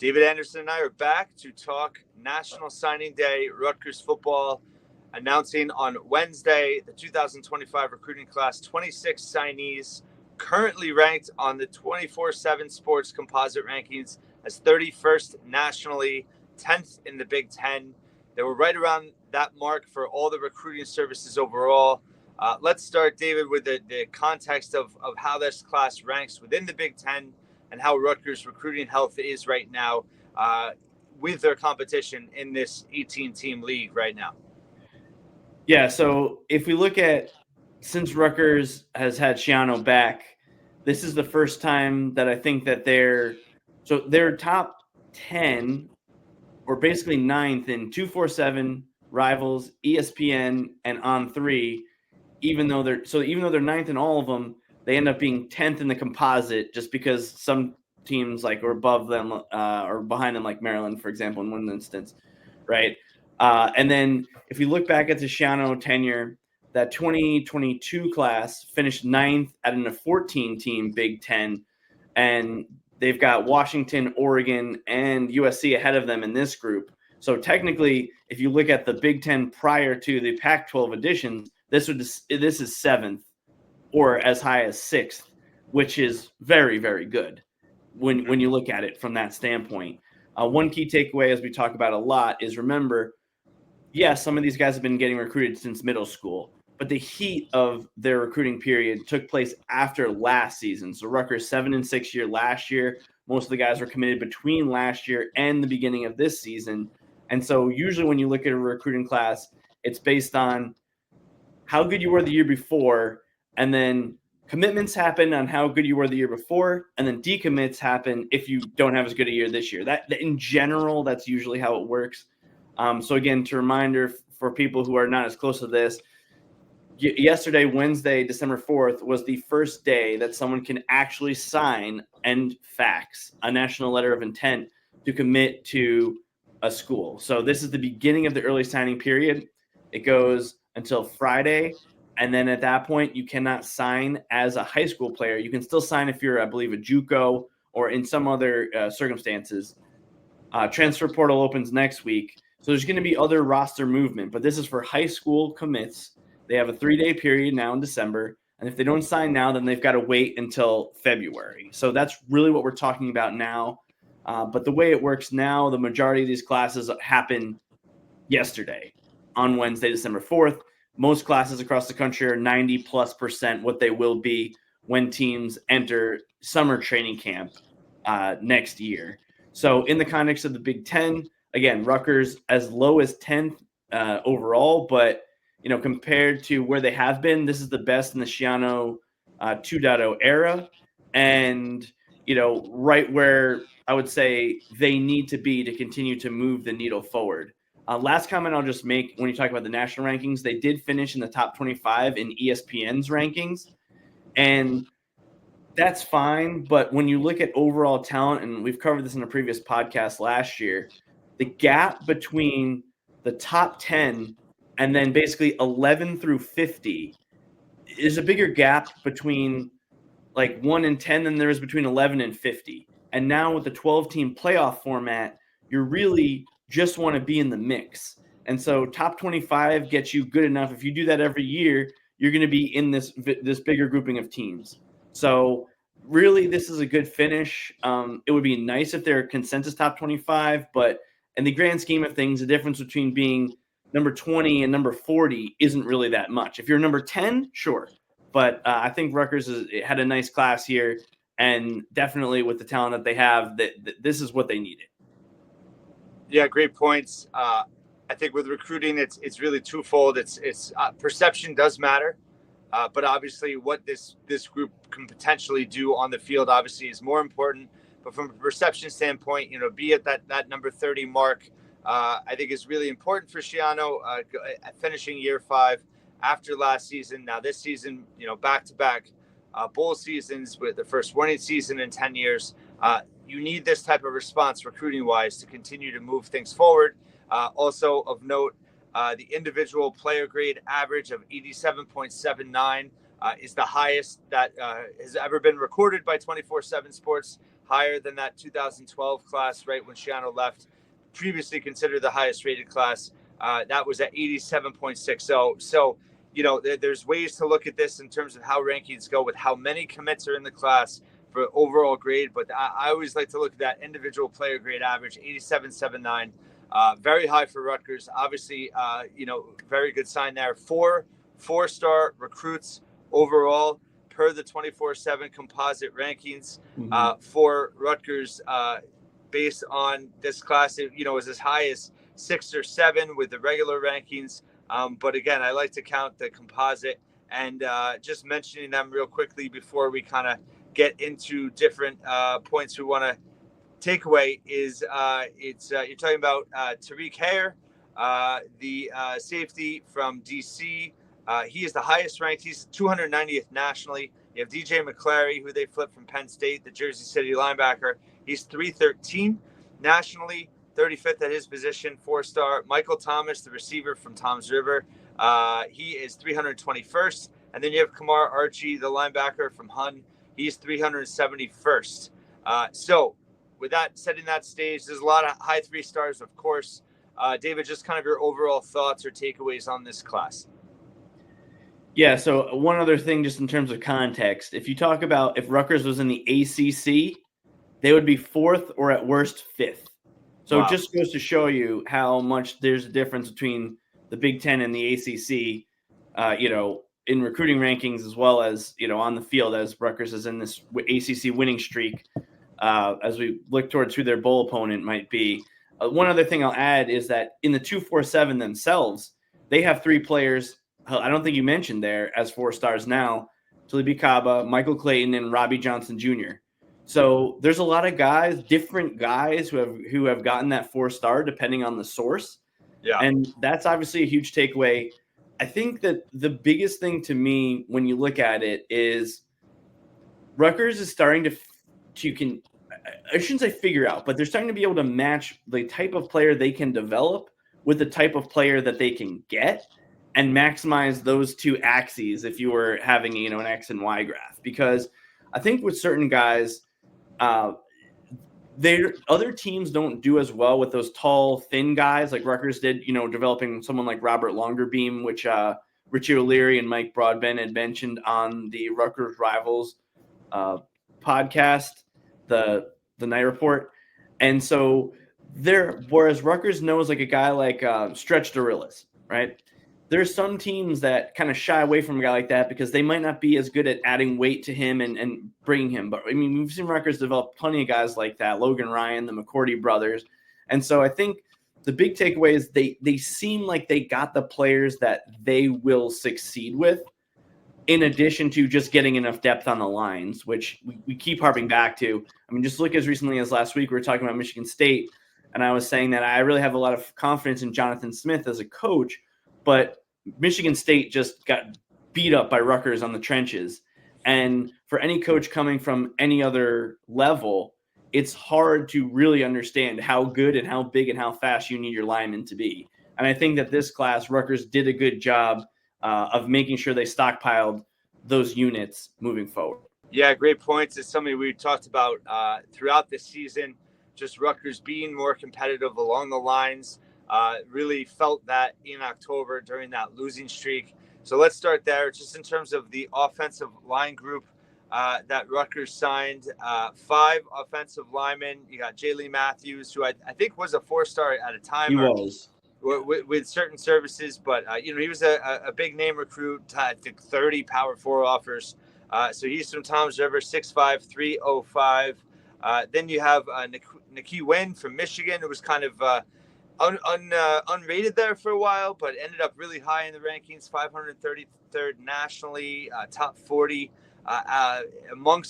David Anderson and I are back to talk National Signing Day, Rutgers football, announcing on Wednesday the 2025 recruiting class 26 signees currently ranked on the 24/7 Sports Composite rankings as 31st nationally, 10th in the Big Ten. They were right around that mark for all the recruiting services overall. Let's start, David, with the context of how this class ranks within the Big Ten and how Rutgers' recruiting health is right now with their competition in this 18-team league right now. Yeah, so if we look at, since Rutgers has had Schiano back, this is the first time that I think that their top 10 or basically ninth in 247, Rivals, ESPN, and On3, even though they're ninth in all of them, they end up being 10th in the composite just because some teams are above them or behind them, like Maryland, for example, in one instance, right? And then if you look back at the Schiano tenure, that 2022 class finished ninth out of a 14-team Big Ten, and they've got Washington, Oregon, and USC ahead of them in this group. So technically, if you look at the Big Ten prior to the Pac-12 additions, this is seventh or as high as sixth, which is very, very good when you look at it from that standpoint. One key takeaway, as we talk about a lot, is remember, yes, some of these guys have been getting recruited since middle school, but the heat of their recruiting period took place after last season. So Rutgers 7-6 year last year. Most of the guys were committed between last year and the beginning of this season. And so usually when you look at a recruiting class, it's based on how good you were the year before, and then commitments happen on how good you were the year before, and then decommits happen if you don't have as good a year this year. That in general, that's usually how it works. So again, to reminder for people who are not as close to this, yesterday, Wednesday, December 4th, was the first day that someone can actually sign and fax a national letter of intent to commit to a school. So this is the beginning of the early signing period. It goes until Friday. And then at that point, you cannot sign as a high school player. You can still sign if you're, I believe, a JUCO or in some other circumstances. Transfer portal opens next week. So there's going to be other roster movement, but this is for high school commits. They have a 3-day period now in December. And if they don't sign now, then they've got to wait until February. So that's really what we're talking about now. But the way it works now, the majority of these classes happen yesterday on Wednesday, December 4th. Most classes across the country are 90+% what they will be when teams enter summer training camp next year. So in the context of the Big Ten, again, Rutgers as low as 10th overall, but compared to where they have been, this is the best in the Schiano 2.0 era, and right where I would say they need to be to continue to move the needle forward. Last comment I'll just make, when you talk about the national rankings, they did finish in the top 25 in ESPN's rankings, and that's fine. But when you look at overall talent, and we've covered this in a previous podcast last year, the gap between the top 10 and then basically 11 through 50 is a bigger gap between 1 and 10 than there is between 11 and 50. And now with the 12-team playoff format, you really just want to be in the mix. And so top 25 gets you good enough. If you do that every year, you're going to be in this bigger grouping of teams. So really, this is a good finish. It would be nice if they're consensus top 25, but in the grand scheme of things, the difference between being number 20 and number 40 isn't really that much. If you're number 10, sure. But I think Rutgers had a nice class here, and definitely with the talent that they have, that this is what they needed. Yeah, great points. I think with recruiting, it's really twofold. It's perception does matter, but obviously what this group can potentially do on the field obviously is more important. But from a perception standpoint, be at that number 30 mark, I think is really important for Schiano finishing year 5 after last season. Now this season, back-to-back bowl seasons with the first winning season in 10 years. You need this type of response recruiting-wise to continue to move things forward. Also of note, the individual player grade average of 87.79 is the highest that has ever been recorded by 24/7 Sports. higher than that 2012 class, right when Shiano left, previously considered the highest rated class. That was at 87.60. So, there's ways to look at this in terms of how rankings go with how many commits are in the class for overall grade. But I always like to look at that individual player grade average, 87.79. Very high for Rutgers. Obviously, very good sign there. Four-star recruits overall per the 24/7 composite rankings for Rutgers based on this class. It was as high as 6 or 7 with the regular rankings. But again, I like to count the composite and just mentioning them real quickly before we kind of get into different points we want to takeaway is you're talking about Tariq Hare, the safety from DC. He is the highest ranked. He's 290th nationally. You have DJ McClary, who they flipped from Penn State, the Jersey City linebacker. He's 313 nationally, 35th at his position, 4-star. Michael Thomas, the receiver from Toms River. He is 321st. And then you have Kamar Archie, the linebacker from Hun. He's 371st. So with that, setting that stage, there's a lot of high 3-stars, of course. David, just kind of your overall thoughts or takeaways on this class. Yeah, so one other thing just in terms of context. If you talk about if Rutgers was in the ACC, they would be 4th or at worst 5th. So It just goes to show you how much there's a difference between the Big Ten and the ACC, in recruiting rankings as well as, on the field as Rutgers is in this ACC winning streak as we look towards who their bowl opponent might be. One other thing I'll add is that in the 247 themselves, they have 3 players I don't think you mentioned there as 4-stars now: Talibi Kaba, Michael Clayton, and Robbie Johnson Jr. So there's a lot of guys, different guys who have gotten that 4-star depending on the source. Yeah. And that's obviously a huge takeaway. I think that the biggest thing to me when you look at it is Rutgers is starting to I shouldn't say figure out, but they're starting to be able to match the type of player they can develop with the type of player that they can get and maximize those 2 axes if you were having, an X and Y graph. Because I think with certain guys, other teams don't do as well with those tall, thin guys like Rutgers did, developing someone like Robert Longerbeam, which Richie O'Leary and Mike Broadbent had mentioned on the Rutgers Rivals podcast, the Night Report. And so whereas Rutgers knows like a guy like Stretch Dorillas, right? There's some teams that kind of shy away from a guy like that because they might not be as good at adding weight to him and bringing him. But I mean, we've seen Rutgers develop plenty of guys like that, Logan Ryan, the McCourty brothers. And so I think the big takeaway is they seem like they got the players that they will succeed with, in addition to just getting enough depth on the lines, which we keep harping back to. I mean, just look as recently as last week, we were talking about Michigan State, and I was saying that I really have a lot of confidence in Jonathan Smith as a coach, but Michigan State just got beat up by Rutgers on the trenches. And for any coach coming from any other level, it's hard to really understand how good and how big and how fast you need your linemen to be. And I think that this class, Rutgers did a good job of making sure they stockpiled those units moving forward. Yeah, great points. It's something we talked about throughout the season, just Rutgers being more competitive along the lines. Really felt that in October during that losing streak. So let's start there. Just in terms of the offensive line group that Rutgers signed, 5 offensive linemen. You got Jaylee Matthews, who I think was a 4-star at a time. He was. With certain services, but he was a big name recruit. I think 30 Power 4 offers. So he's from Toms River, 6'5", 305. Then you have Nikki Wynn from Michigan, who was kind of unrated there for a while, but ended up really high in the rankings, 533rd nationally, top 40 among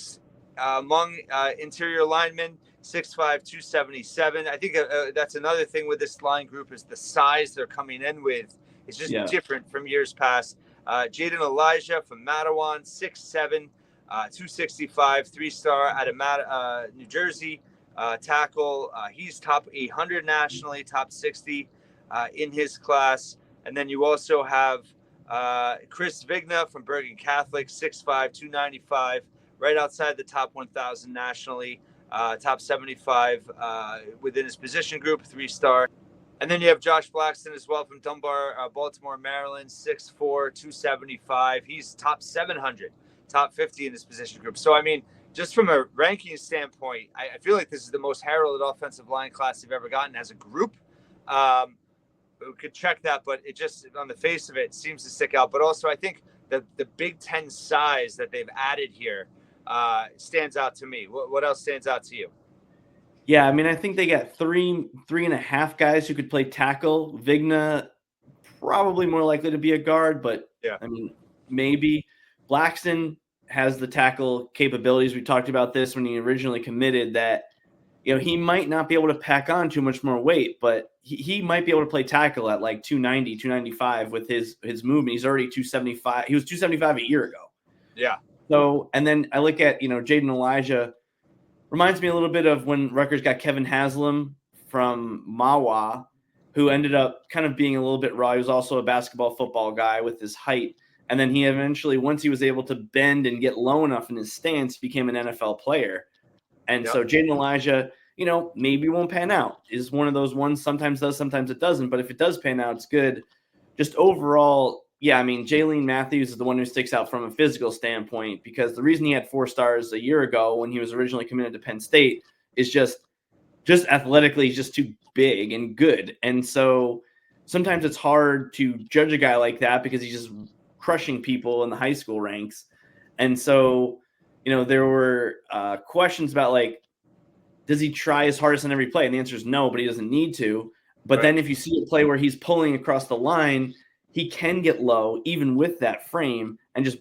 interior linemen. 6'5", 277. I think that's another thing with this line group is the size they're coming in with. It's just different from years past. Jaden Elijah from Matawan, 6'7", 265, 3-star out of New Jersey. Tackle. He's top 800 nationally, top 60 in his class. And then you also have Chris Vigna from Bergen Catholic, 6'5", 295, right outside the top 1,000 nationally. top 75 within his position group, 3-star. And then you have Josh Blackson as well from Dunbar, Baltimore, Maryland, 6'4", 275. He's top 700, top 50 in his position group. So, I mean, just from a ranking standpoint, I feel like this is the most heralded offensive line class they've ever gotten as a group. We could check that, but it just, on the face of it, seems to stick out. But also, I think the Big Ten size that they've added here stands out to me. What else stands out to you? Yeah, I mean, I think they got three and a half guys who could play tackle. Vigna, probably more likely to be a guard, but Yeah. I mean, maybe. Blackson has the tackle capabilities. We talked about this when he originally committed, that he might not be able to pack on too much more weight, but he might be able to play tackle at like 290, 295 with his movement. He's already 275. He was 275 a year ago. Yeah. So, and then I look at, Jaden Elijah. Reminds me a little bit of when Rutgers got Kevin Haslam from Mawa, who ended up kind of being a little bit raw. He was also a basketball football guy with his height. And then he eventually, once he was able to bend and get low enough in his stance, became an NFL player. And so Jaden Elijah, maybe won't pan out. Is one of those ones, sometimes does, sometimes it doesn't. But if it does pan out, it's good. Just overall, yeah, I mean, Jalen Matthews is the one who sticks out from a physical standpoint, because the reason he had 4 stars a year ago when he was originally committed to Penn State is just athletically, he's just too big and good. And so sometimes it's hard to judge a guy like that because he's just crushing people in the high school ranks. And so, there were questions about, like, does he try his hardest on every play? And the answer is no, but he doesn't need to. But then if you see a play where he's pulling across the line, he can get low even with that frame and just,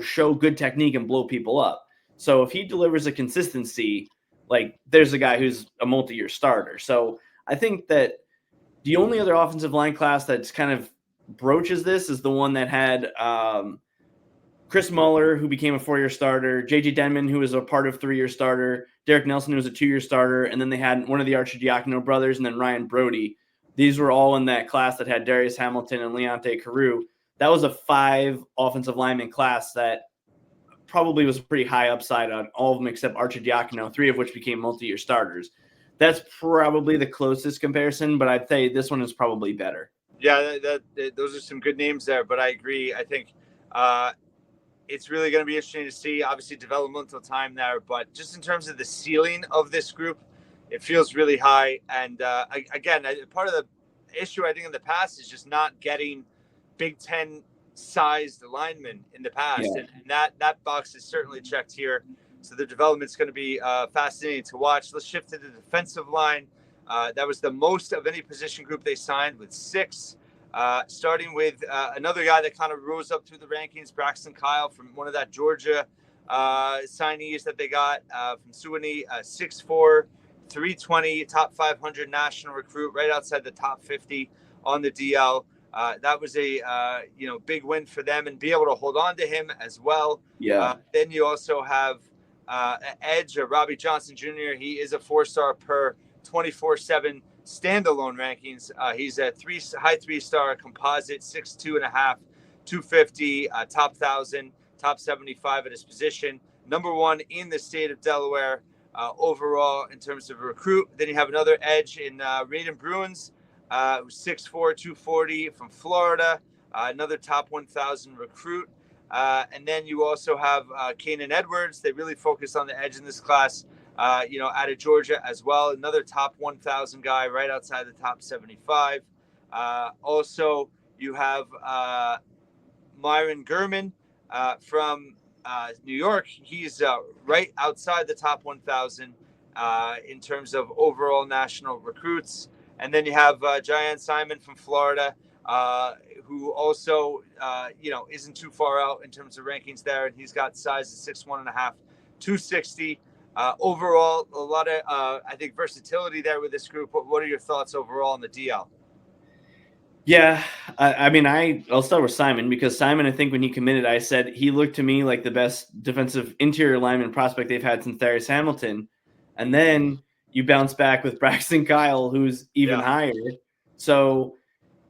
show good technique and blow people up. So if he delivers a consistency, like, there's a guy who's a multi-year starter. So I think that the only other offensive line class that's kind of broaches this is the one that had Chris Muller, who became a 4-year starter, J.J. Denman, who was a part of 3-year starter, Derek Nelson, who was a 2-year starter, and then they had one of the Arcidiacono brothers, and then Ryan Brody. These were all in that class that had Darius Hamilton and Leonte Carew. That was a 5 offensive lineman class that probably was pretty high upside on all of them except Arcidiacono, 3 of which became multi-year starters. That's probably the closest comparison, but I'd say this one is probably better. Yeah, those are some good names there, but I agree. I think it's really going to be interesting to see, obviously, developmental time there. But just in terms of the ceiling of this group, it feels really high. And again, part of the issue, I think, in the past is just not getting Big Ten-sized linemen in the past. Yeah. And that box is certainly checked here. So the development's going to be fascinating to watch. Let's shift to the defensive line. That was the most of any position group they signed, with 6. Starting with another guy that kind of rose up through the rankings, Braxton Kyle, from one of that Georgia signees that they got from Suwannee, 6'4", 320, top 500 national recruit, right outside the top 50 on the DL. That was a big win for them, and be able to hold on to him as well. Yeah. Then you also have edge, Robbie Johnson Jr. He is a 4-star per 24/7 standalone rankings. He's a high 3-star composite, 6'2.5", 250, top 1,000, top 75 at his position. Number 1 in the state of Delaware overall in terms of recruit. Then you have another edge in Raiden Bruins, 6'4", 240 from Florida, another top 1,000 recruit. And then you also have Kanan Edwards. They really focus on the edge in this class. Out of Georgia as well, another top 1,000 guy right outside the top 75. Also, you have Myron Gurman from New York. He's right outside the top 1,000 in terms of overall national recruits. And then you have Jayan Simon from Florida, who also, isn't too far out in terms of rankings there. And he's got size of 6'1.5", 260. Overall, a lot of, I think, versatility there with this group. What are your thoughts overall on the DL? Yeah, I mean, I'll start with Simon, because Simon, I think when he committed, I said he looked to me like the best defensive interior lineman prospect they've had since Darius Hamilton. And then you bounce back with Braxton Kyle, who's even higher. So,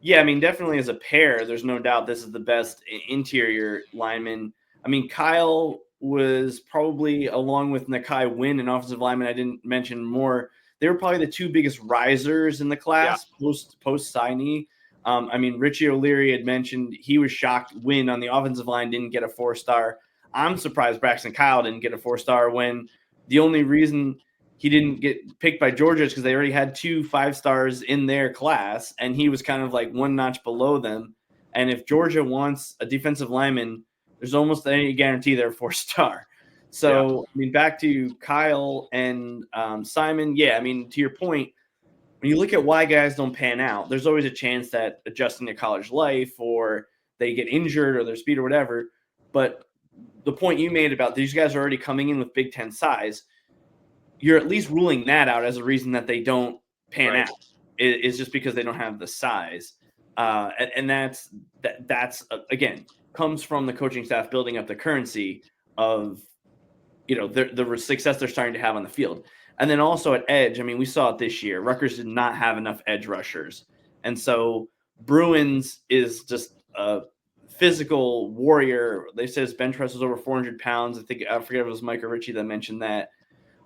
yeah, I mean, definitely as a pair, there's no doubt this is the best interior lineman. I mean, Kyle was probably, along with Nakai Wynn, an offensive lineman I didn't mention more, they were probably the two biggest risers in the class post signee. I mean, Richie O'Leary had mentioned he was shocked Wynn on the offensive line didn't get a 4-star. I'm surprised Braxton Kyle didn't get a 4-star when the only reason he didn't get picked by Georgia is because they already had 2 5-stars in their class, and he was kind of like one notch below them. And if Georgia wants a defensive lineman, there's almost any guarantee they're a 4-star. So, I mean, back to Kyle and Simon. Yeah, I mean, to your point, when you look at why guys don't pan out, there's always a chance that adjusting to college life or they get injured or their speed or whatever. But the point you made about these guys are already coming in with Big Ten size, you're at least ruling that out as a reason that they don't pan out. It's just because they don't have the size. And that's again, comes from the coaching staff building up the currency of, the success they're starting to have on the field. And then also at edge, I mean, we saw it this year. Rutgers did not have enough edge rushers. And so Bruins is just a physical warrior. They said his bench press was over 400 pounds. I forget if it was Mike or Richie that mentioned that.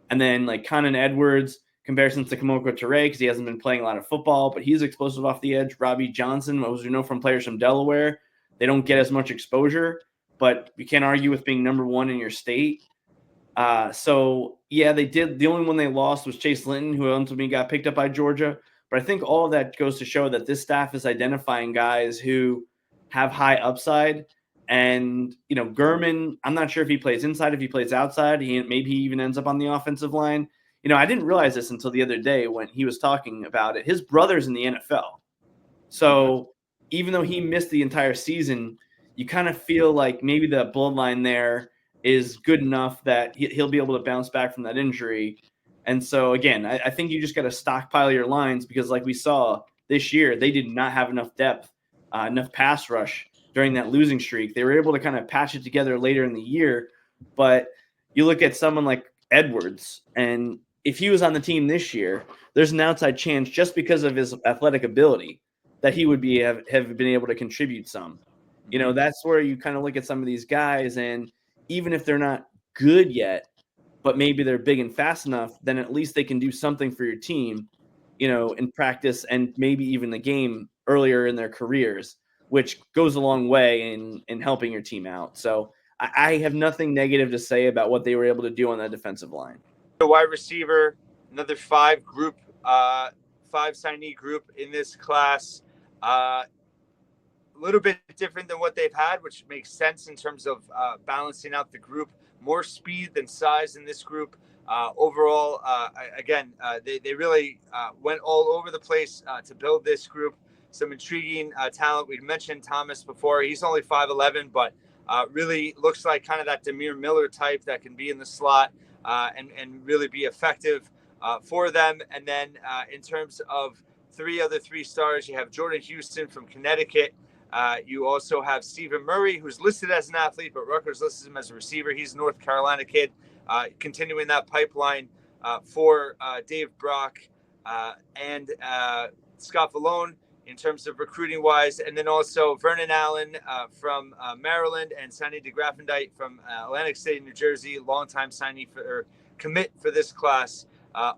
And then like Conan Edwards, comparisons to Kamoko Toure, because he hasn't been playing a lot of football, but he's explosive off the edge. Robbie Johnson, as we know from players from Delaware, they don't get as much exposure, but you can't argue with being number one in your state. So yeah, they did. The only one they lost was Chase Linton, who ultimately got picked up by Georgia. But I think all of that goes to show that this staff is identifying guys who have high upside. And, Gurman, I'm not sure if he plays inside, if he plays outside. Maybe he even ends up on the offensive line. I didn't realize this until the other day when he was talking about it. His brother's in the NFL. So even though he missed the entire season, you kind of feel like maybe the bloodline there is good enough that he'll be able to bounce back from that injury. And so, again, I think you just got to stockpile your lines because like we saw this year, they did not have enough depth, enough pass rush during that losing streak. They were able to kind of patch it together later in the year. But you look at someone like Edwards, and if he was on the team this year, there's an outside chance just because of his athletic ability that he would have been able to contribute some. That's where you kind of look at some of these guys, and even if they're not good yet, but maybe they're big and fast enough, then at least they can do something for your team, in practice and maybe even the game earlier in their careers, which goes a long way in helping your team out. So I have nothing negative to say about what they were able to do on that defensive line. The wide receiver, another 5 signee group in this class. A little bit different than what they've had, which makes sense in terms of balancing out the group. More speed than size in this group. Overall, they really went all over the place to build this group. Some intriguing talent. We mentioned Thomas before. He's only 5'11", but really looks like kind of that Demir Miller type that can be in the slot and really be effective for them. And then in terms of 3 other 3-stars, you have Jordan Houston from Connecticut. You also have Stephen Murray, who's listed as an athlete, but Rutgers lists him as a receiver. He's a North Carolina kid, continuing that pipeline for Dave Brock and Scott Vallone in terms of recruiting-wise. And then also Vernon Allen from Maryland and Sonny DeGraffendite from Atlantic City, New Jersey, longtime signee commit for this class.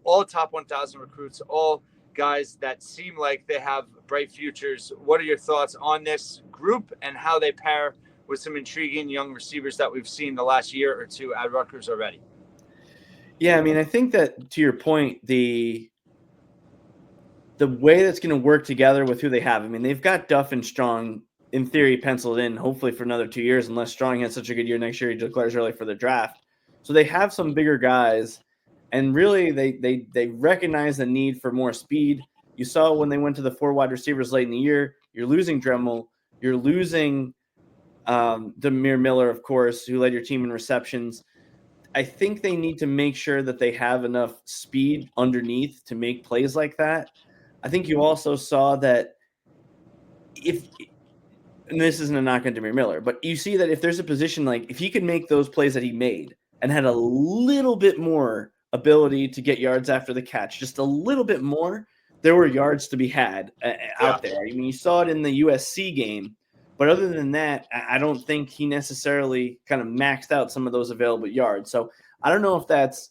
All top 1,000 recruits, all guys that seem like they have bright futures. What are your thoughts on this group and how they pair with some intriguing young receivers that we've seen the last year or two at Rutgers already? Yeah, I mean, I think that to your point, the way that's going to work together with who they have. I mean, they've got Duff and Strong in theory penciled in, hopefully for another 2 years, unless Strong has such a good year next year he declares early for the draft. So they have some bigger guys. And really, they recognize the need for more speed. You saw when they went to the 4 wide receivers late in the year, you're losing Dremel. You're losing Demir Miller, of course, who led your team in receptions. I think they need to make sure that they have enough speed underneath to make plays like that. I think you also saw that and this isn't a knock on Demir Miller, but you see that if there's a position like if he could make those plays that he made and had a little bit more ability to get yards after the catch, just a little bit more, there were yards to be had out there. I mean, you saw it in the USC game But other than that, I don't think he necessarily kind of maxed out some of those available yards. So I don't know if that's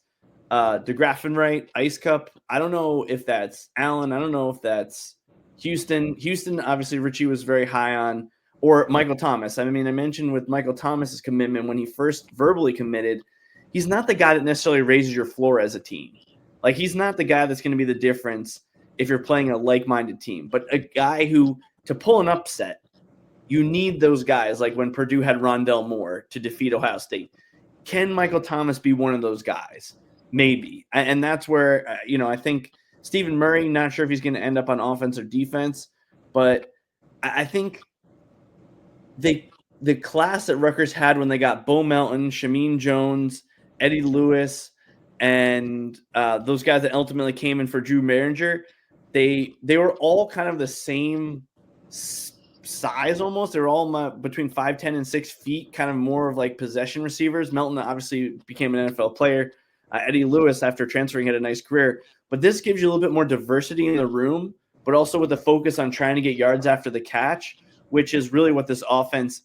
DeGraffenwright, Ice Cup. I don't know if that's Allen. I don't know if that's Houston. Houston, obviously, Richie was very high on, or Michael Thomas. I mean, I mentioned with Michael Thomas's commitment when he first verbally committed, he's not the guy that necessarily raises your floor as a team. Like, he's not the guy that's going to be the difference if you're playing a like-minded team, but a guy who, to pull an upset, you need those guys, like when Purdue had Rondell Moore to defeat Ohio State. Can Michael Thomas be one of those guys? Maybe. And that's where, I think Stephen Murray, not sure if he's going to end up on offense or defense, but I think the class that Rutgers had when they got Bo Melton, Shameen Jones, Eddie Lewis, and those guys that ultimately came in for Drew Maringer, they were all kind of the same size almost. They're all between 5'10" and 6 feet, kind of more of like possession receivers. Melton obviously became an NFL player. Eddie Lewis, after transferring, had a nice career. But this gives you a little bit more diversity in the room, but also with a focus on trying to get yards after the catch, which is really what this offense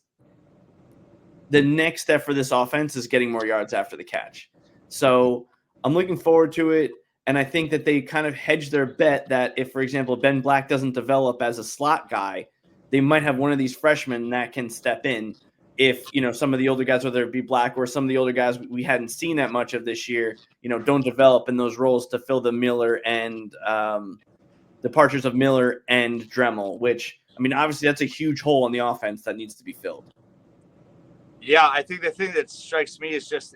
– the next step for this offense is getting more yards after the catch. So I'm looking forward to it. And I think that they kind of hedge their bet that if, for example, Ben Black doesn't develop as a slot guy, they might have one of these freshmen that can step in if, some of the older guys, whether it be Black or some of the older guys we hadn't seen that much of this year, don't develop in those roles to fill the Miller and departures of Miller and Dremel, which, I mean, obviously that's a huge hole in the offense that needs to be filled. Yeah, I think the thing that strikes me is just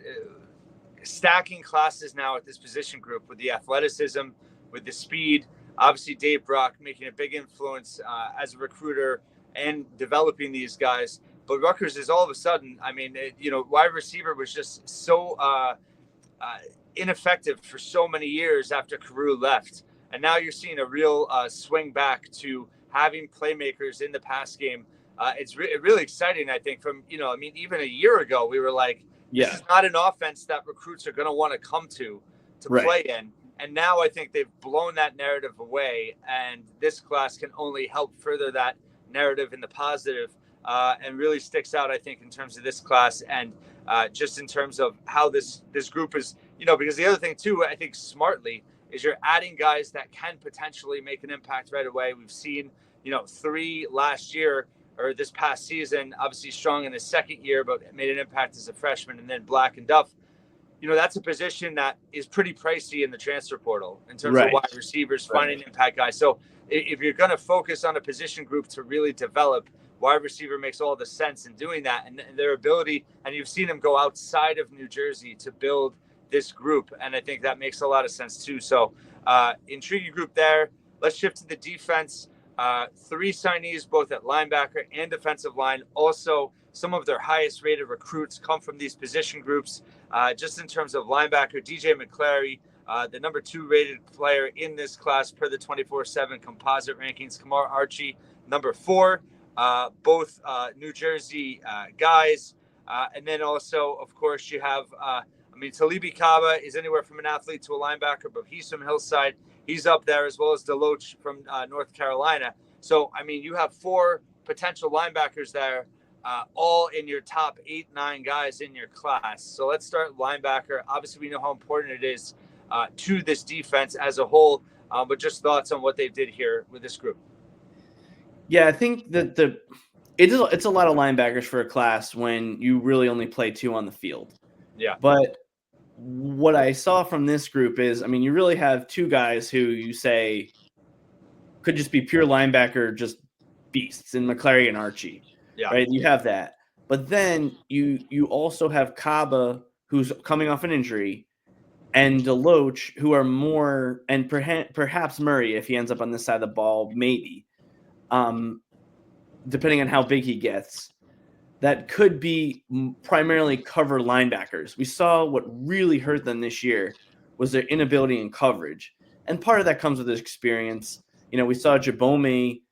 stacking classes now at this position group with the athleticism, with the speed. Obviously, Dave Brock making a big influence as a recruiter and developing these guys. But Rutgers is all of a sudden, I mean, wide receiver was just so ineffective for so many years after Carew left. And now you're seeing a real swing back to having playmakers in the pass game. It's really exciting, I think, from, even a year ago, we were like, this is not an offense that recruits are going to want to come to play in. And now I think they've blown that narrative away, and this class can only help further that narrative in the positive, and really sticks out, I think, in terms of this class and just in terms of how this group is, because the other thing too, I think smartly, is you're adding guys that can potentially make an impact right away. We've seen, 3 last year or this past season, obviously Strong in his second year, but made an impact as a freshman, and then Black and Duff. That's a position that is pretty pricey in the transfer portal in terms of wide receivers, finding impact guys. So if you're going to focus on a position group to really develop, wide receiver makes all the sense in doing that. And their ability, and you've seen them go outside of New Jersey to build this group. And I think that makes a lot of sense too. So intriguing group there. Let's shift to the defense. 3 signees, both at linebacker and defensive line. Also, some of their highest rated recruits come from these position groups. Just in terms of linebacker, DJ McClary, the number 2 rated player in this class per the 24/7 composite rankings. Kamar Archie, number 4, both New Jersey guys. And then also, of course, you have, Talibi Kaba is anywhere from an athlete to a linebacker, but he's from Hillside. He's up there, as well as Deloach from North Carolina. So, you have 4 potential linebackers there, all in your top 8-9 guys in your class. So let's start linebacker. Obviously, we know how important it is to this defense as a whole, but just thoughts on what they did here with this group. Yeah, I think that it's a lot of linebackers for a class when you really only play 2 on the field. Yeah. But what I saw from this group is, you really have 2 guys who you say could just be pure linebacker, just beasts, in McClary and Archie. Yeah. Right? You have that. But then you also have Kaba, who's coming off an injury, and Deloach, who are more, and perhaps Murray, if he ends up on this side of the ball, maybe, depending on how big he gets, that could be primarily cover linebackers. We saw what really hurt them this year was their inability in coverage. And part of that comes with his experience. We saw Jabome,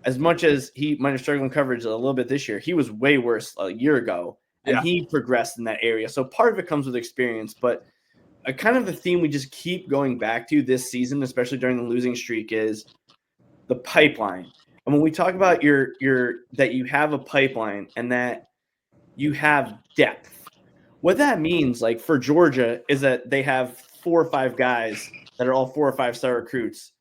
as much as he might have struggled in coverage a little bit this year, he was way worse a year ago, and he progressed in that area. So part of it comes with experience, but kind of the theme we just keep going back to this season, especially during the losing streak, is the pipeline. And when we talk about that you have a pipeline and that you have depth, what that means, like for Georgia, is that they have 4 or 5 guys that are all 4 or 5-star recruits.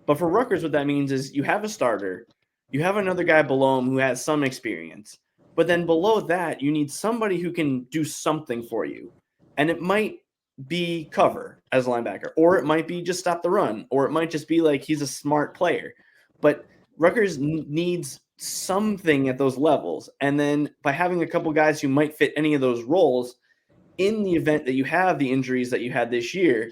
But for Rutgers, what that means is you have a starter, you have another guy below him who has some experience, but then below that, you need somebody who can do something for you. And it might be cover as a linebacker, or it might be just stop the run, or it might just be like he's a smart player. But Rutgers needs something at those levels. And then by having a couple guys who might fit any of those roles, in the event that you have the injuries that you had this year,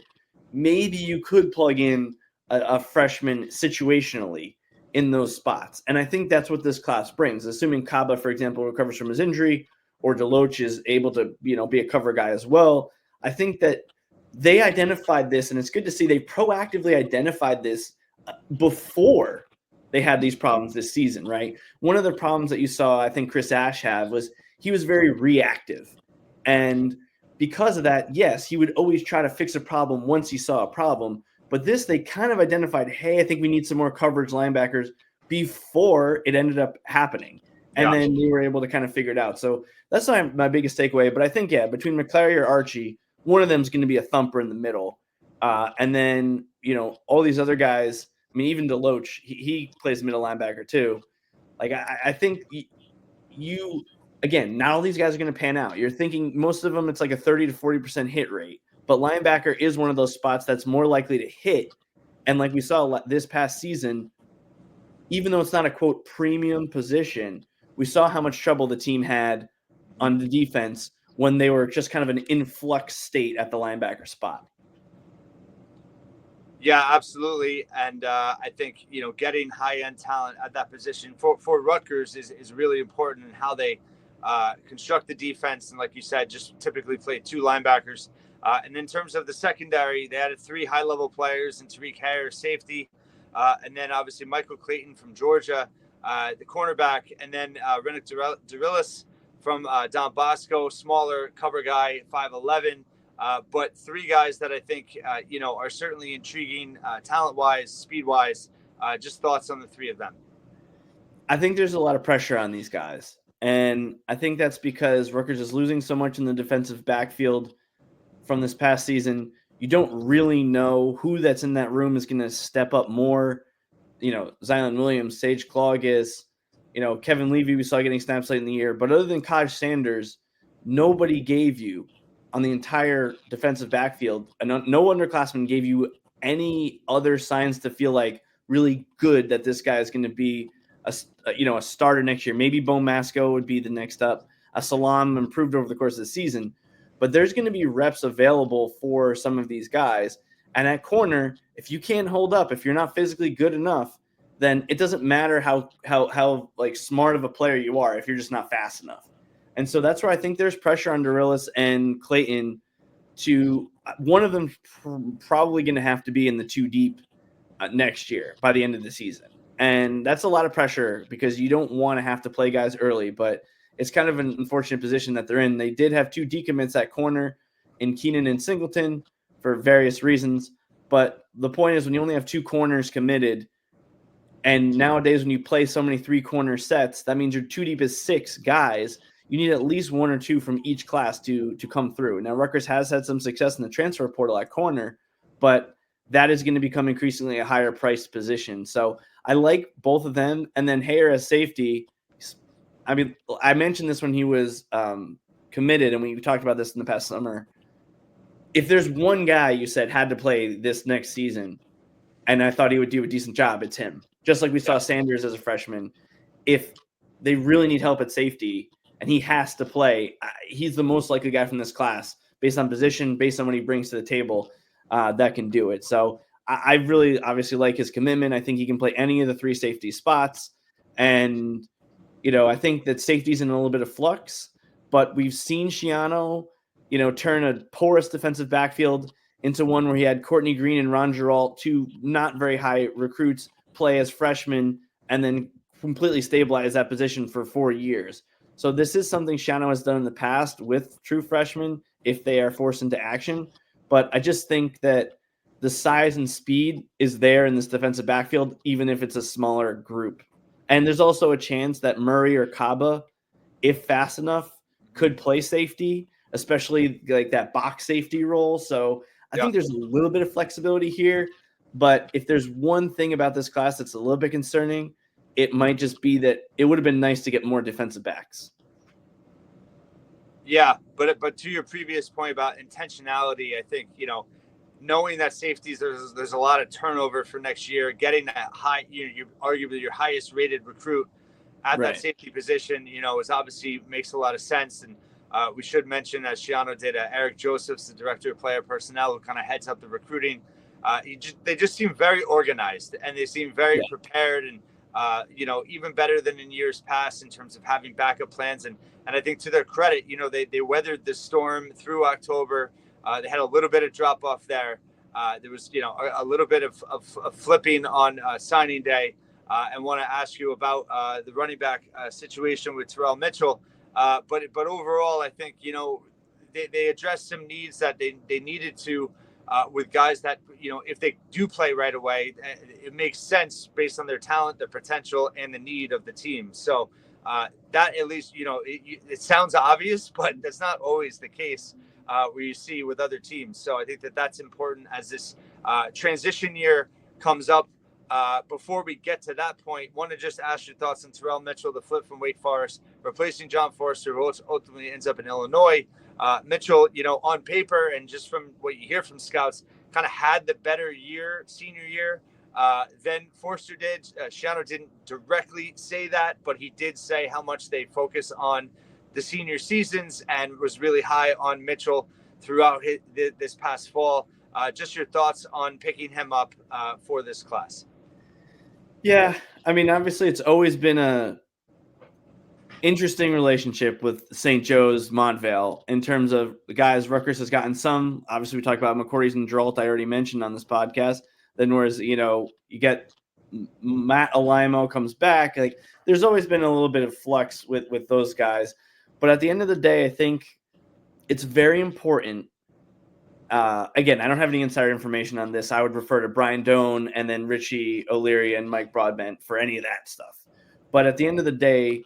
maybe you could plug in a freshman situationally in those spots. And I think that's what this class brings. Assuming Kaba, for example, recovers from his injury, or Deloach is able to, be a cover guy as well. I think that they identified this, and it's good to see they proactively identified this before they had these problems this season, right? One of the problems that you saw, I think, Chris Ash have was he was very reactive. And because of that, yes, he would always try to fix a problem once he saw a problem. But this, they kind of identified, hey, I think we need some more coverage linebackers before it ended up happening. And then we were able to kind of figure it out. So that's my biggest takeaway. But I think, between McClary or Archie, one of them is going to be a thumper in the middle. And then, all these other guys, I mean, even Deloach, he plays middle linebacker too. Like, I think you again, not all these guys are going to pan out. You're thinking most of them, it's like a 30 to 40% hit rate. But linebacker is one of those spots that's more likely to hit. And like we saw this past season, even though it's not a, quote, premium position, we saw how much trouble the team had on the defense when they were just kind of an influx state at the linebacker spot. Yeah, absolutely. And I think, getting high-end talent at that position for Rutgers is really important in how they construct the defense. And like you said, just typically play 2 linebackers. And in terms of the secondary, they added 3 high-level players in Tariq Harris, safety, and then obviously Michael Clayton from Georgia, the cornerback, and then Rennick Durilis from Don Bosco, smaller cover guy, 5'11". But 3 guys that I think, are certainly intriguing talent-wise, speed-wise. Just thoughts on the 3 of them. I think there's a lot of pressure on these guys. And I think that's because Rutgers is losing so much in the defensive backfield from this past season. You don't really know who that's in that room is going to step up more. Zylan Williams, Sage Claugus, Kevin Levy, we saw getting snaps late in the year. But other than Kaj Sanders, nobody gave you on the entire defensive backfield, and no underclassman gave you any other signs to feel like really good that this guy is going to be a starter next year. Maybe Bo Masco would be the next up. Salam improved over the course of the season, but there's going to be reps available for some of these guys. And at corner, if you can't hold up, if you're not physically good enough, then it doesn't matter how like smart of a player you are if you're just not fast enough. And so that's where I think there's pressure on Durilis and Clayton to one of them probably going to have to be in the 2 deep next year by the end of the season. And that's a lot of pressure because you don't want to have to play guys early, but it's kind of an unfortunate position that they're in. They did have 2 decommits at corner in Keenan and Singleton for various reasons. But the point is when you only have 2 corners committed, and nowadays when you play so many 3-corner sets, that means your 2 deep is 6 guys. You need at least 1 or 2 from each class to come through. Now, Rutgers has had some success in the transfer portal at corner, but that is going to become increasingly a higher priced position. So I like both of them. And then Hayer as safety, I mean, I mentioned this when he was committed, and we talked about this in the past summer. If there's one guy you said had to play this next season, and I thought he would do a decent job, it's him. Just like we saw Sanders as a freshman. If they really need help at safety and he has to play, he's the most likely guy from this class based on position, based on what he brings to the table, that can do it. So I really obviously like his commitment. I think he can play any of the 3 safety spots. And, I think that safety's in a little bit of flux, but we've seen Schiano, turn a porous defensive backfield into one where he had Courtney Green and Ron Geralt, 2 not very high recruits, play as freshmen and then completely stabilize that position for 4 years. So this is something Schiano has done in the past with true freshmen if they are forced into action. But I just think that the size and speed is there in this defensive backfield, even if it's a smaller group. And there's also a chance that Murray or Kaba, if fast enough, could play safety, especially like that box safety role. So I think there's a little bit of flexibility here. But if there's one thing about this class that's a little bit concerning, it might just be that it would have been nice to get more defensive backs. Yeah, but to your previous point about intentionality, I think, knowing that safeties, there's a lot of turnover for next year, getting that high, you're arguably your highest rated recruit at that safety position, is obviously makes a lot of sense. And we should mention, as Shiano did, Eric Josephs, the director of player personnel, who kind of heads up the recruiting. They just seem very organized, and they seem very prepared, and even better than in years past in terms of having backup plans. And I think, to their credit, they weathered the storm through October. They had a little bit of drop off there. There was a little bit of flipping on signing day. And want to ask you about the running back situation with Terrell Mitchell. But overall, I think, they addressed some needs that they needed to with guys that, if they do play right away, it makes sense based on their talent, their potential, and the need of the team. So that, at least, it sounds obvious, but that's not always the case where you see with other teams. So I think that's important as this transition year comes up. Before we get to that point, want to just ask your thoughts on Terrell Mitchell, the flip from Wake Forest, replacing John Forster, who ultimately ends up in Illinois. Mitchell, on paper and just from what you hear from scouts, kind of had the better senior year, than Forster did. Shiano didn't directly say that, but he did say how much they focus on the senior seasons and was really high on Mitchell throughout this past fall. Just your thoughts on picking him up for this class. Yeah, I mean, obviously, it's always been a interesting relationship with St. Joe's Montvale in terms of the guys. Rutgers has gotten some. Obviously, we talked about McCourties and Dralt, I already mentioned on this podcast. Then, whereas, you get Matt Alimo comes back, like there's always been a little bit of flux with those guys. But at the end of the day, I think it's very important. Again, I don't have any insider information on this. I would refer to Brian Doan and then Richie O'Leary and Mike Broadbent for any of that stuff. But at the end of the day,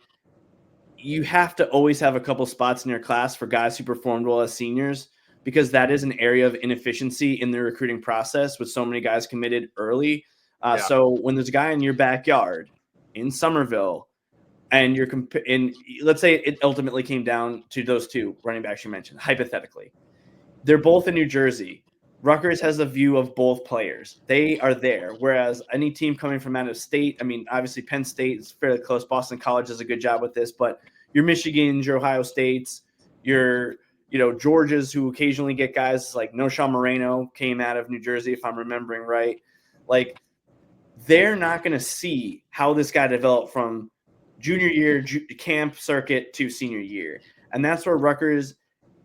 you have to always have a couple spots in your class for guys who performed well as seniors, because that is an area of inefficiency in the recruiting process with so many guys committed early. So when there's a guy in your backyard in Somerville, and let's say it ultimately came down to those two running backs you mentioned, hypothetically, they're both in New Jersey. Rutgers has a view of both players. They are there. Whereas any team coming from out of state, I mean, obviously Penn State is fairly close. Boston College does a good job with this, but your Michigans, your Ohio States, your Georgias, who occasionally get guys like Noshawn Moreno came out of New Jersey, if I'm remembering right. Like, they're not going to see how this guy developed from junior year camp circuit to senior year. And that's where Rutgers,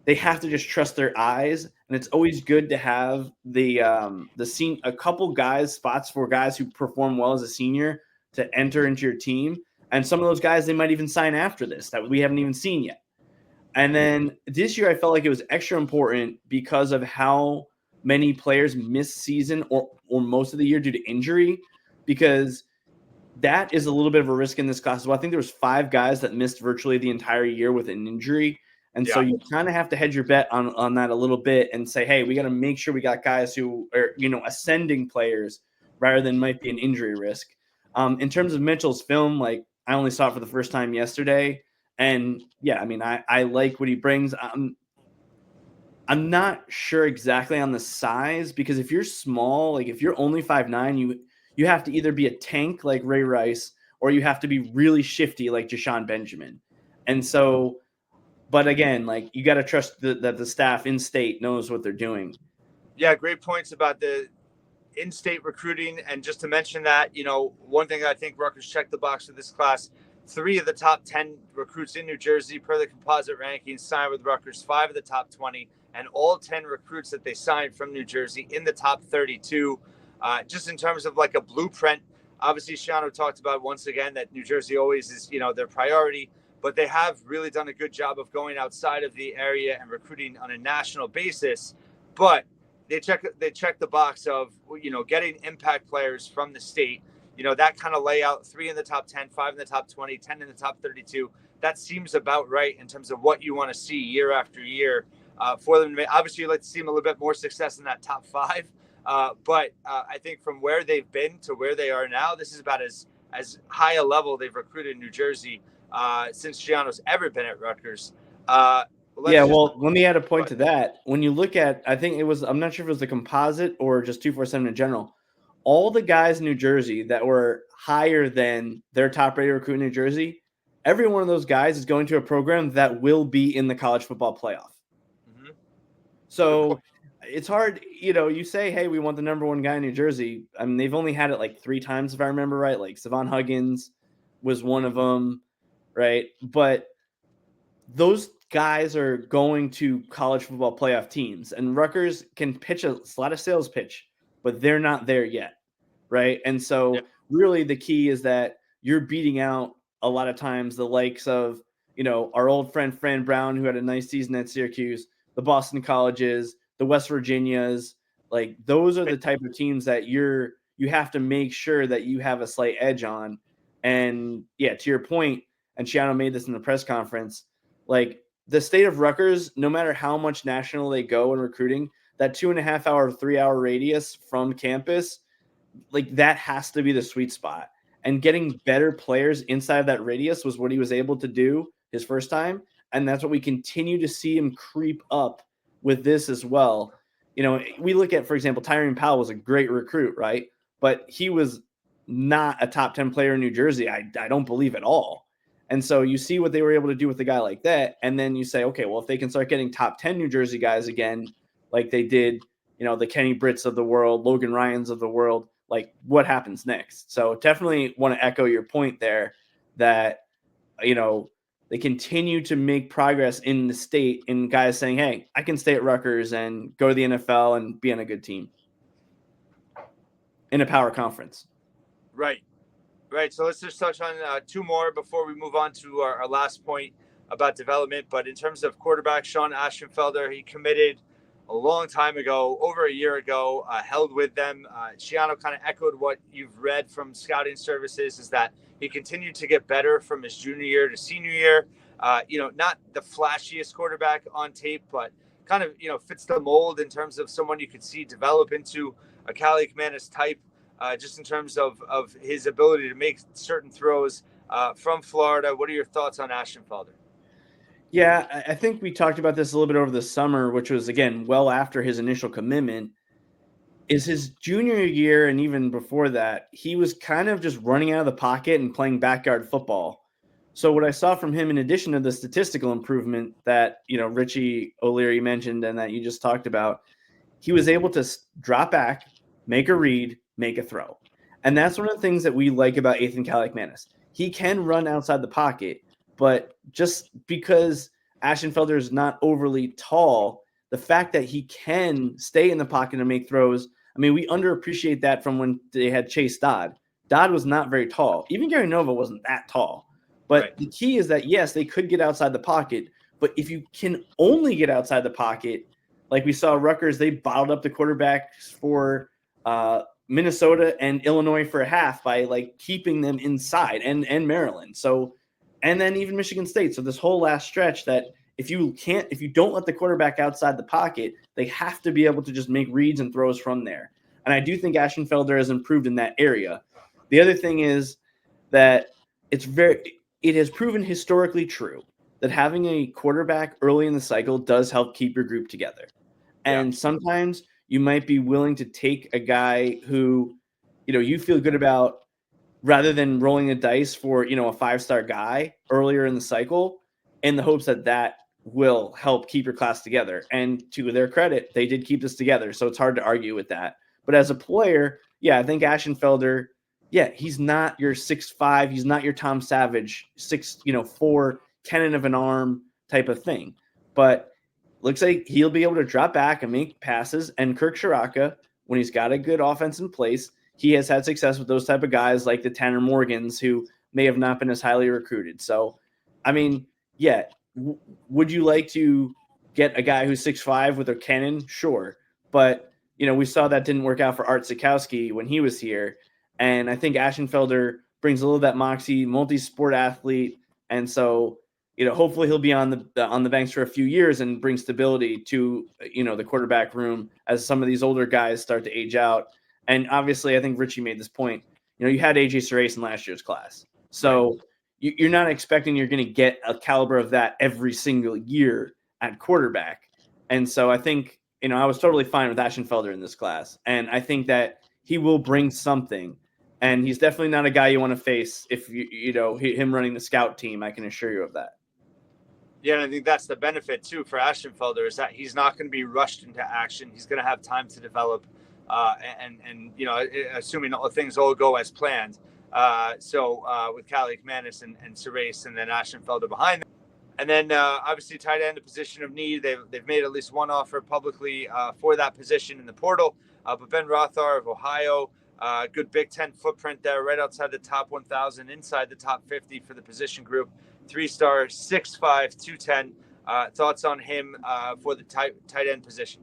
they have to just trust their eyes, and it's always good to have a couple spots for guys who perform well as a senior to enter into your team. And some of those guys, they might even sign after this that we haven't even seen yet. And then this year, I felt like it was extra important because of how many players missed season or most of the year due to injury, because that is a little bit of a risk in this class as well. I think there was 5 guys that missed virtually the entire year with an injury. And so you kind of have to hedge your bet on that a little bit and say, hey, we got to make sure we got guys who are, ascending players rather than might be an injury risk. In terms of Mitchell's film, like, I only saw it for the first time yesterday. And yeah, I mean, I like what he brings. I'm not sure exactly on the size, because if you're small, like if you're only 5'9", you have to either be a tank like Ray Rice, or you have to be really shifty like Jashawn Benjamin. And so, but again, like, you got to trust that the staff in state knows what they're doing. Yeah, great points about the in-state recruiting. And just to mention that, one thing I think Rutgers checked the box for this class: 3 of the top 10 recruits in New Jersey per the composite rankings signed with Rutgers, 5 of the top 20, and all 10 recruits that they signed from New Jersey in the top 32. Just in terms of like a blueprint, obviously Shiano talked about once again that New Jersey always is, their priority, but they have really done a good job of going outside of the area and recruiting on a national basis. But they check the box of, getting impact players from the state. that kind of layout, 3 in the top 10, 5 in the top 20, 10 in the top 32, that seems about right in terms of what you want to see year after year for them. Obviously, you'd like to see them a little bit more success in that top 5. But I think from where they've been to where they are now, this is about as high a level they've recruited in New Jersey since Giano's ever been at Rutgers. Let me add a point to that. When you look at, I think it was, I'm not sure if it was the composite or just 247 in general, all the guys in New Jersey that were higher than their top rated recruit in New Jersey, every one of those guys is going to a program that will be in the college football playoff. Mm-hmm. So it's hard, you say, hey, we want the number one guy in New Jersey. I mean, they've only had it like 3 times, if I remember right. Like Savon Huggins was one of them, right? But those guys are going to college football playoff teams, and Rutgers can pitch a lot of sales pitch, but they're not there yet, right? And so really the key is that you're beating out a lot of times the likes of, our old friend Fran Brown, who had a nice season at Syracuse, the Boston Colleges, the West Virginias. Like those are the type of teams that you have to make sure that you have a slight edge on. And to your point, and Shiano made this in the press conference, like the state of Rutgers, no matter how much national they go in recruiting, that 2.5 hour, 3 hour radius from campus, like that has to be the sweet spot. And getting better players inside of that radius was what he was able to do his first time. And that's what we continue to see him creep up with this as well. We look at, for example, Tyrone Powell was a great recruit, right? But he was not a top 10 player in New Jersey. I don't believe at all. And so you see what they were able to do with a guy like that. And then you say, okay, well, if they can start getting top 10 New Jersey guys again, like they did, the Kenny Britts of the world, Logan Ryans of the world, like what happens next? So definitely want to echo your point there that, they continue to make progress in the state and guys saying, hey, I can stay at Rutgers and go to the NFL and be on a good team in a power conference. Right. So let's just touch on 2 more before we move on to our last point about development. But in terms of quarterback, Sean Ashenfelder, he committed a long time ago, over a year ago, held with them. Shiano kind of echoed what you've read from scouting services, is that he continued to get better from his junior year to senior year. Not the flashiest quarterback on tape, but kind of, fits the mold in terms of someone you could see develop into a Cali McManus type. Just in terms of his ability to make certain throws from Florida. What are your thoughts on Ashenfelder? Yeah, I think we talked about this a little bit over the summer, which was, again, well after his initial commitment. Is his junior year and even before that, he was kind of just running out of the pocket and playing backyard football. So what I saw from him, in addition to the statistical improvement that, Richie O'Leary mentioned and that you just talked about, he was able to drop back, make a read, make a throw. And that's one of the things that we like about Ethan Kaliakmanis. He can run outside the pocket, but just because Ashenfelder is not overly tall, the fact that he can stay in the pocket and make throws, I mean, we underappreciate that from when they had Chase Dodd. Dodd was not very tall. Even Gary Nova wasn't that tall. But The key is that, yes, they could get outside the pocket, but if you can only get outside the pocket, like we saw Rutgers, they bottled up the quarterbacks for Minnesota and Illinois for a half by like keeping them inside, and Maryland. So, and then even Michigan State. So this whole last stretch, that if you don't let the quarterback outside the pocket, they have to be able to just make reads and throws from there. And I do think Ashenfelder has improved in that area. The other thing is that it has proven historically true that having a quarterback early in the cycle does help keep your group together. And sometimes you might be willing to take a guy who, you feel good about, rather than rolling the dice for, a 5-star guy earlier in the cycle, in the hopes that will help keep your class together. And to their credit, they did keep this together. So it's hard to argue with that. But as a player, I think Ashenfelder, he's not your 6'5", he's not your Tom Savage 6'4" cannon of an arm type of thing. But looks like he'll be able to drop back and make passes. And Kirk Shiraka, when he's got a good offense in place, he has had success with those type of guys like the Tanner Morgans, who may have not been as highly recruited. So, I mean, would you like to get a guy who's 6'5" with a cannon? Sure. But, we saw that didn't work out for Art Sikowski when he was here. And I think Ashenfelder brings a little of that moxie, multi-sport athlete. And so, hopefully he'll be on the banks for a few years and bring stability to, the quarterback room as some of these older guys start to age out. And obviously, I think Richie made this point. You had AJ Sarace in last year's class. So Right. you're not expecting you're going to get a caliber of that every single year at quarterback. And so I think, I was totally fine with Ashenfelder in this class. And I think that he will bring something. And he's definitely not a guy you want to face if him running the scout team. I can assure you of that. Yeah, and I think that's the benefit too for Ashenfelder is that he's not going to be rushed into action. He's going to have time to develop, and assuming all things all go as planned. So with Cali McManus and Sarace, and then Ashenfelder behind them. And then obviously tight end, a position of need. They've made at least one offer publicly for that position in the portal. But Ben Rothar of Ohio, good Big Ten footprint there, right outside the top 1,000, inside the top 50 for the position group. 3-star, 6'5", 210. Thoughts on him for the tight end position?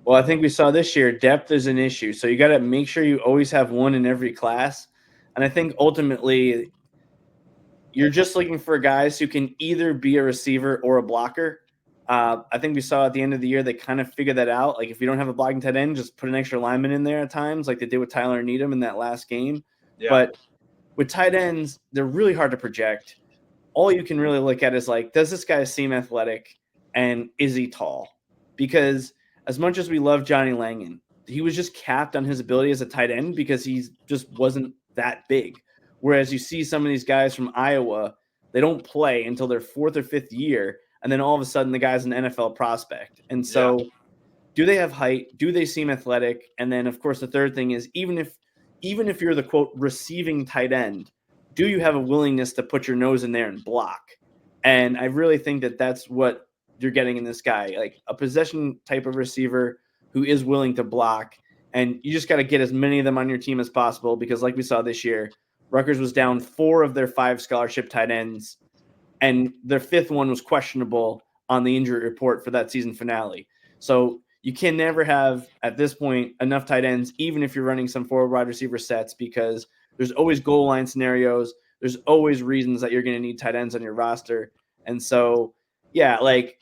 Well, I think we saw this year depth is an issue. So you got to make sure you always have one in every class. And I think ultimately you're just looking for guys who can either be a receiver or a blocker. I think we saw at the end of the year they kind of figured that out. Like if you don't have a blocking tight end, just put an extra lineman in there at times, like they did with Tyler Needham in that last game. Yeah. But with tight ends, they're really hard to project. All you can really look at is like, does this guy seem athletic and is he tall? Because as much as we love Johnny Langan, he was just capped on his ability as a tight end because he just wasn't that big. Whereas you see some of these guys from Iowa, they don't play until their fourth or fifth year. And then all of a sudden the guy's an NFL prospect. And so do they have height? Do they seem athletic? And then of course, the third thing is even if you're the quote receiving tight end, do you have a willingness to put your nose in there and block? And I really think that that's what you're getting in this guy, like a possession type of receiver who is willing to block. And you just got to get as many of them on your team as possible because like we saw this year, Rutgers was down 4 of their 5 scholarship tight ends, and their 5th one was questionable on the injury report for that season finale. So you can never have, at this point, enough tight ends, even if you're running some forward wide receiver sets, because there's always goal line scenarios. There's always reasons that you're going to need tight ends on your roster. And so, yeah, like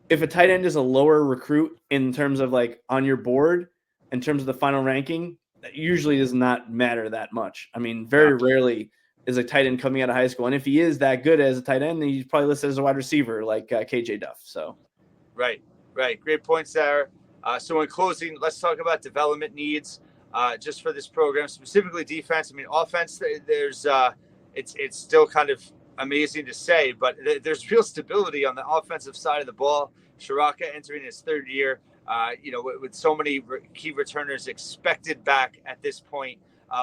if a tight end is a lower recruit in terms of like on your board, in terms of the final ranking, that usually does not matter that much. I mean, very rarely is a tight end coming out of high school. And if he is that good as a tight end, then he's probably listed as a wide receiver like KJ Duff. So, Right. Great points there. So in closing, let's talk about development needs just for this program, specifically defense. I mean, offense, there's it's still kind of amazing to say, but there's real stability on the offensive side of the ball. Shiraka entering his 3rd year, with so many key returners expected back at this point.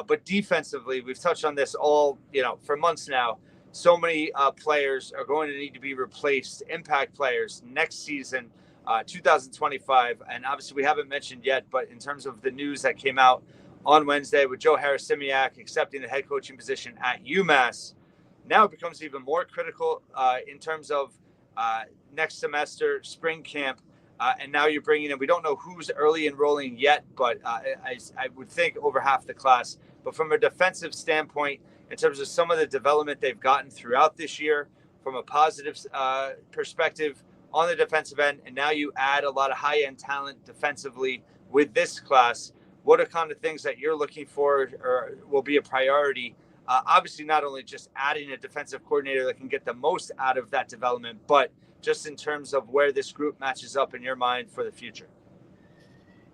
But defensively, we've touched on this all, for months now. So many players are going to need to be replaced, impact players next season, 2025. And obviously we haven't mentioned yet, but in terms of the news that came out on Wednesday with Joe Harris-Simiak accepting the head coaching position at UMass, now it becomes even more critical in terms of next semester, spring camp. And now you're bringing in, we don't know who's early enrolling yet, but I would think over half the class. But from a defensive standpoint, in terms of some of the development they've gotten throughout this year, from a positive perspective on the defensive end, and now you add a lot of high-end talent defensively with this class, what are kind of things that you're looking for or will be a priority? Obviously, not only just adding a defensive coordinator that can get the most out of that development, but just in terms of where this group matches up in your mind for the future.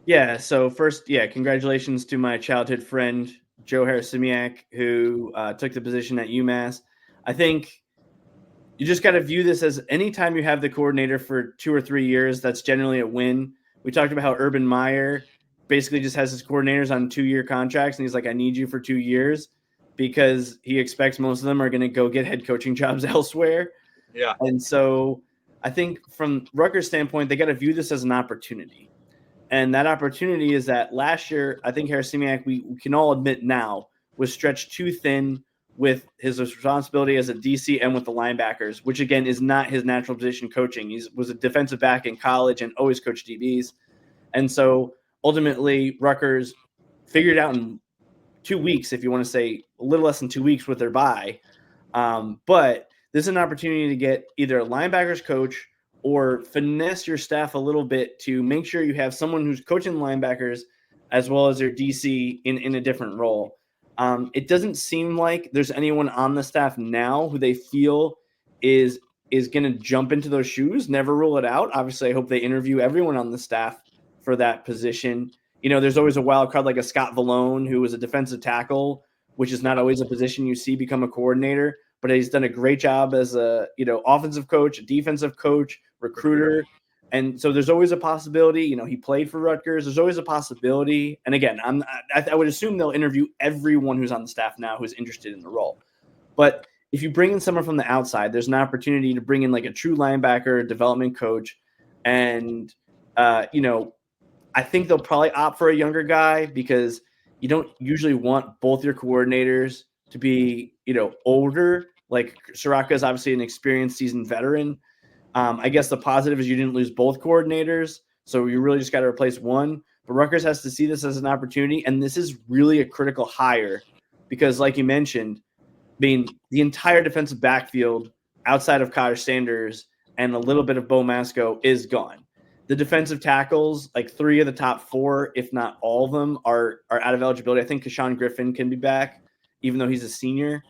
Yeah. So first, congratulations to my childhood friend, Joe Harris-Simiak, who took the position at UMass. I think you just got to view this as anytime you have the coordinator for 2 or 3 years, that's generally a win. We talked about how Urban Meyer basically just has his coordinators on 2-year contracts, and he's like, I need you for 2 years because he expects most of them are going to go get head coaching jobs elsewhere. Yeah. And so I think from Rutgers' standpoint, they got to view this as an opportunity. And that opportunity is that last year, I think Harris-Simiak, we can all admit now, was stretched too thin with his responsibility as a DC and with the linebackers, which again is not his natural position coaching. He was a defensive back in college and always coached DBs. And so ultimately Rutgers figured out and 2 weeks, if you want to say a little less than 2 weeks with their bye. But this is an opportunity to get either a linebackers coach or finesse your staff a little bit to make sure you have someone who's coaching linebackers as well as their DC in a different role. It doesn't seem like there's anyone on the staff now who they feel is going to jump into those shoes. Never rule it out. Obviously, I hope they interview everyone on the staff for that position. There's always a wild card like a Scott Vallone, who was a defensive tackle, which is not always a position you see become a coordinator, but he's done a great job as a offensive coach, a defensive coach, recruiter. And so there's always a possibility. He played for Rutgers. There's always a possibility. And again, I would assume they'll interview everyone who's on the staff now who's interested in the role. But if you bring in someone from the outside, there's an opportunity to bring in like a true linebacker, development coach. And, I think they'll probably opt for a younger guy because you don't usually want both your coordinators to be, older. Like Soraka is obviously an experienced seasoned veteran. I guess the positive is you didn't lose both coordinators, so you really just got to replace one. But Rutgers has to see this as an opportunity, and this is really a critical hire because, like you mentioned, the entire defensive backfield outside of Kyle Sanders and a little bit of Bo Masco is gone. The defensive tackles, like 3 of the top 4, if not all of them, are out of eligibility. I think Kashawn Griffin can be back, even though he's a senior.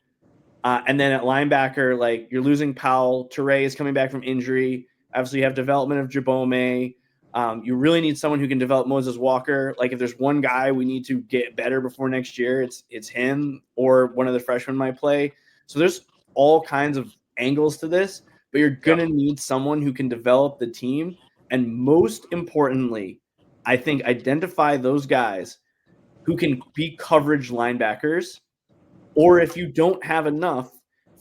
And then at linebacker, like you're losing Powell. Toure is coming back from injury. Obviously, you have development of Jabome. You really need someone who can develop Moses Walker. Like if there's one guy we need to get better before next year, it's him or one of the freshmen might play. So there's all kinds of angles to this, but you're going to need someone who can develop the team. And most importantly, I think identify those guys who can be coverage linebackers. Or if you don't have enough,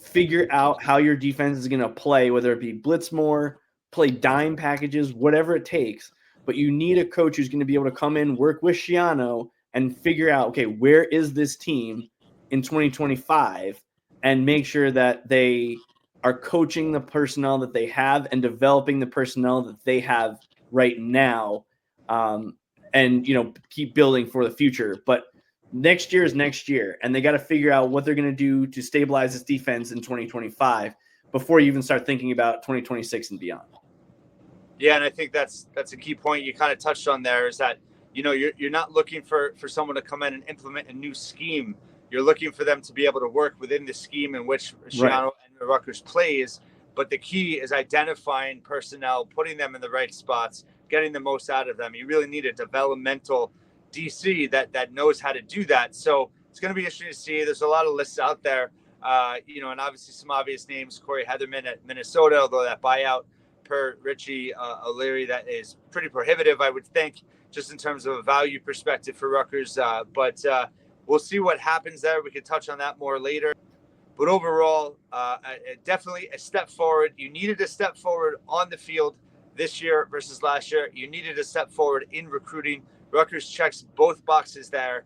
figure out how your defense is going to play, whether it be blitz more, play dime packages, whatever it takes. But you need a coach who's going to be able to come in, work with Schiano, and figure out, okay, where is this team in 2025, and make sure that they are coaching the personnel that they have and developing the personnel that they have right now, and keep building for the future. But next year is next year, and they got to figure out what they're going to do to stabilize this defense in 2025 before you even start thinking about 2026 and beyond. Yeah, and I think that's a key point you kind of touched on there is that you're not looking for someone to come in and implement a new scheme. You're looking for them to be able to work within the scheme in which Schiano and Rutgers plays. But the key is identifying personnel, putting them in the right spots, getting the most out of them. You really need a developmental DC that knows how to do that. So it's going to be interesting to see. There's a lot of lists out there, and obviously some obvious names. Corey Heatherman at Minnesota, although that buyout per Richie O'Leary, that is pretty prohibitive, I would think, just in terms of a value perspective for Rutgers. But we'll see what happens there. We can touch on that more later. But overall, definitely a step forward. You needed a step forward on the field this year versus last year. You needed a step forward in recruiting. Rutgers checks both boxes there.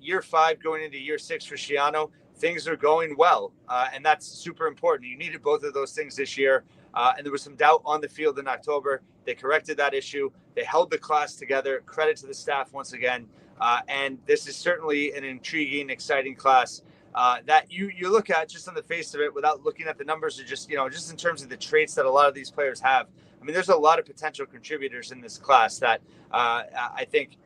Year 5 going into year 6 for Schiano, things are going well, and that's super important. You needed both of those things this year, and there was some doubt on the field in October. They corrected that issue. They held the class together. Credit to the staff once again, and this is certainly an intriguing, exciting class that you look at just on the face of it without looking at the numbers, or just in terms of the traits that a lot of these players have. I mean, there's a lot of potential contributors in this class that I think,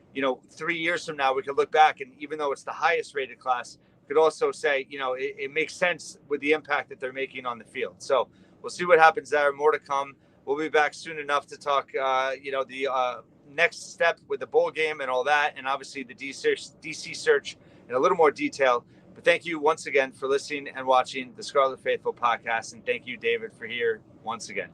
3 years from now, we could look back, and even though it's the highest rated class, could also say, it makes sense with the impact that they're making on the field. So we'll see what happens there. More to come. We'll be back soon enough to talk, the next step with the bowl game and all that, and obviously the DC search in a little more detail. But thank you once again for listening and watching the Scarlet Faithful podcast. And thank you, David, for here once again.